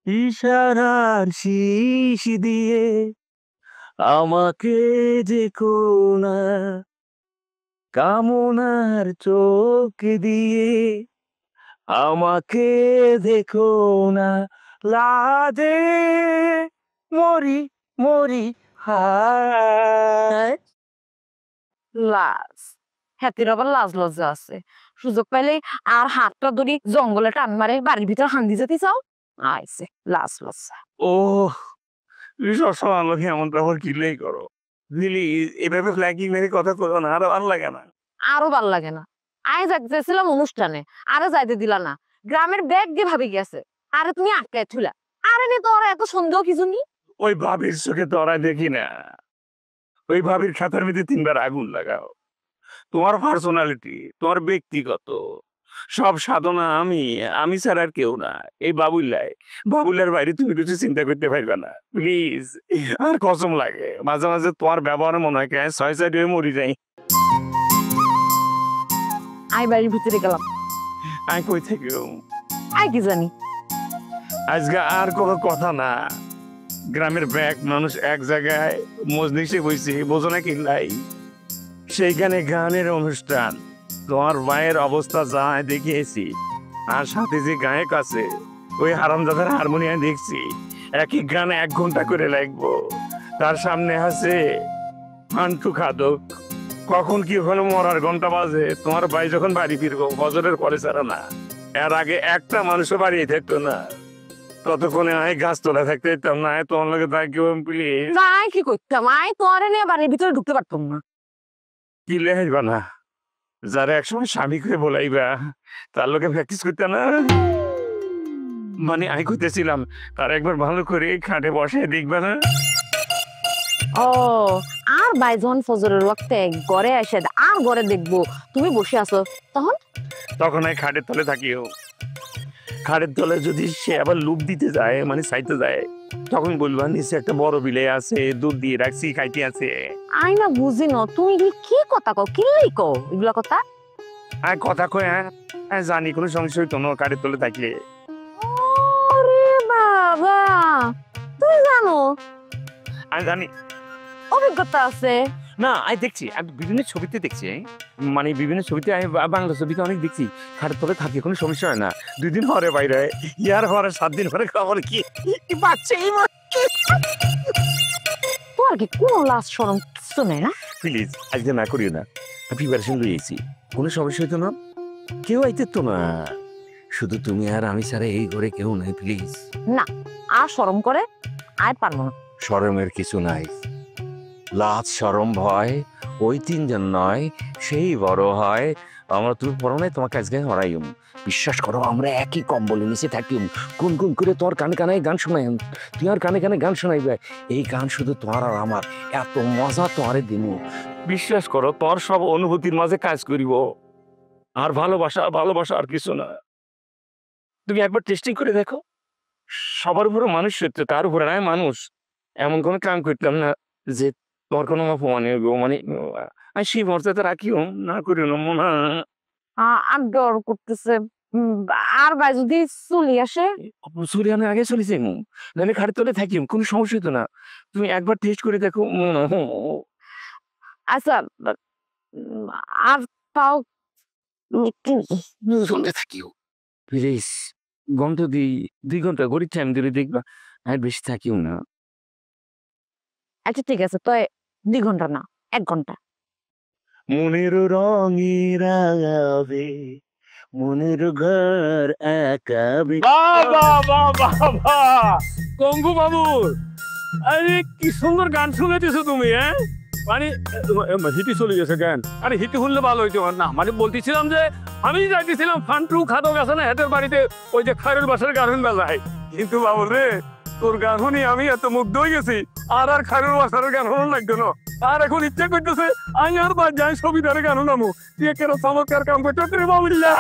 ইশারার শীষ দিয়ে আমাকে দেখো না, কামনার চোখ দিয়ে আমাকে দেখো না, লাজে মরি মরি হায়। লাজ, হাতির আবার লাজ লজ্জা আছে। সুযোগ পাইলে আর হাতটা ধরি জঙ্গলে টান মারে বাড়ির ভিতর হান্দি যেতে চাও, আইছে লাজ লজ্জা। ও তুমি সবসময় আমাকে এমন ব্যবহার কিনলেই করো। দিলি এভাবে ফ্ল্যাঙ্কিং মেরে কথা করো না, আরো ভালো লাগে না। আরো ভাল লাগে না। আই যাইতেছিলাম অনুষ্ঠানে, আরে যাইতে দিলা না। গ্রামের ব্যাগ দিয়ে ভাবি গেছে, আরে তুমি আটকায় থুলা। আরে নে তোর এত সন্দেহ কিছু নি। ওই ভাবির চোখে তোরা দেখি না, ওই ভাবির খাতার মধ্যে 3বার আগুন লাগাও। তোমার পার্সোনালিটি, তোমার ব্যক্তিগত সব সাধনা আমি, আমি ছাড়া আর কেউ না। এই বাবুল্লার বাইরে তুমি কিছু চিন্তা করতে পারবে না প্লিজ। আর কসম লাগে মাঝে মাঝে তোমার ব্যবহারে মনে হয় ছয় সাইড হয়ে মরি যাই। আই বাড়ির ভিতরে গেলাম। আমি কই থেকে আই কি জানি। আজকে আর কোনো কথা না। গ্রামের ব্যাগ মানুষ এক জায়গায় মজলিসে বইছে, বোঝো না কিনলাই সেইখানে গানের অনুষ্ঠান। তোমার মায়ের অবস্থা যা দেখিয়েছি, আর সাথে যে গায়ক আছে ওই হারামজাদার হারমোনিয়াম দেখছি, একই গান 1 ঘন্টা করে লাগবো। তার সামনে আছে ফান্টু খাদক। কখন কি ওখানে মরার ঘন্টা বাজে, তোমার ভাই যখন বাড়ি ফিরবো বছরের পরে ছাড়া না, এর আগে একটা মানুষও বাড়িয়ে থাকতো না। ততক্ষণে আমি গাছ তোলা থাকতে যেতাম না, তোমার লোকে থাকি প্লিজ। আই কি করতাম, আই তোরে নিয়ে বাড়ির ভিতরে ঢুকতে পারতাম না। কি লেহাইবা না, যারা একসময় স্বামী করে বলাইবা তার লোকে প্র্যাকটিস করতে না। মানে আমি করতেছিলাম তার একবার ভালো করে খাটে বসে দেখবা না। ও আর বাইজন ফজরের ওয়াক্তে ঘরে এসে আর ঘরে দেখবো তুমি বসে আছো, তখন তখন আমি খাটের তলে থাকিও। খাটের তলে যদি সে আবার লুপ দিতে যায়, মানে চাইতে যায়, তখন বলবা নিচে একটা বড় বিলে আছে, দুধ দিয়ে রাখছি, খাইতে আছে। আই না বুঝি না তুমি কি কথা কও, কি কও এগুলা কথা। আর কথা কয় হ্যাঁ জানি কোনো সমস্যা হইতো না খাটের তলে থাকলে। আরে বাবা, তুমি জানো? আমি জানি, অভিজ্ঞতা আছে। না আমি দেখছি, আমি বিভিন্ন ছবিতে দেখছি, মানে বিভিন্ন ছবিতে আমি বাংলা ছবিতে অনেক দেখছি খাটের তলে থাকে, কোনো সমস্যা হয় না। 2 দিন হরে বাইরে, ইয়ার হরে 7 দিন হরে খবর কি বাচ্চা। তোমার কি কোনো লাজ শরম কিছু নেই না? প্লিজ আজকে না করিও না, প্রিপারেশন লইয়েছি, কোনো সমস্যা হইতো না, কেউ আইতে তো না, শুধু তুমি আর আমি ছাড়া এই ঘরে কেউ নাই প্লিজ। না আর শরম করে আর পারবো না। শরমের কিছু নাই, লাজ শরম ভয় ওই 3জন নয়, সেই বড় হয়। আমরা তুমি পড়ো নাই, তোমাকে আজকে হরাইম, বিশ্বাস করো আমরা একই কম্বলের নিচে থাকিম, গুন গুন করে তোর কানে কানে গান শোনাইম, তুই আর কানে কানে গান শোনাইবে। এই গান শুধু তোমার আর আমার, এত মজা তোমারে দিমু, বিশ্বাস করো তোর সব অনুভূতির মাঝে কাজ করিব। আর ভালোবাসা ভালোবাসা আর কিছু না। তুমি একবার টেস্টিং করে দেখো, সবার উপরে মানুষ সত্য, তার উপরে নয় মানুষ। এমন কোনো কাম করতাম না যে তোমার কোনো অপমানে মানে আমি সেই মর্যাদা রাখিও না, করিও না মনে আর ডর করতেছে। আর ভাই যদি চলে আসে? সূর্যানের আগে চলে যাই, আমি খাটের তলে থাকি, কোনো সমস্যা হতো না। তুমি একবার টেস্ট করে দেখো। আচ্ছা আর তাও শুনতে থাকিও প্লিজ। ঘন্টা 2 ঘন্টা ঘড়ির টাইম দিলে দেখবা আর বেশি থাকিও না। আচ্ছা ঠিক আছে, তো 2 ঘন্টা না 1 ঘন্টা। মনের রঙে রাগাবে, মনের ঘর আঁকাবে। বাবা বাবা বাবা কঙ্গু বাবু, আরে কি সুন্দর গান শুনেছো তুমি। হ্যাঁ মানে হিটি চলে গেছে গান। আরে হিটি শুনলে ভালো হইতো না, মানে বলতেছিলাম যে আমি যাইতেছিলাম ফান্টু খাদক আছে না হেটের বাড়িতে, ওই যে খায়রুল বাসার গান বেলায়, কিন্তু বাবু রে তোর গান শুনি আমি এত মুগ্ধ হয়ে গেছি, আর খায়রুল বাসার গান শুনুন লাগতো না। আর এখন ইচ্ছা করতেছে আমি আর যাই ছবি ধরে গান নামো, তুই কেন চমৎকার কাম করতে বাবুল্লা।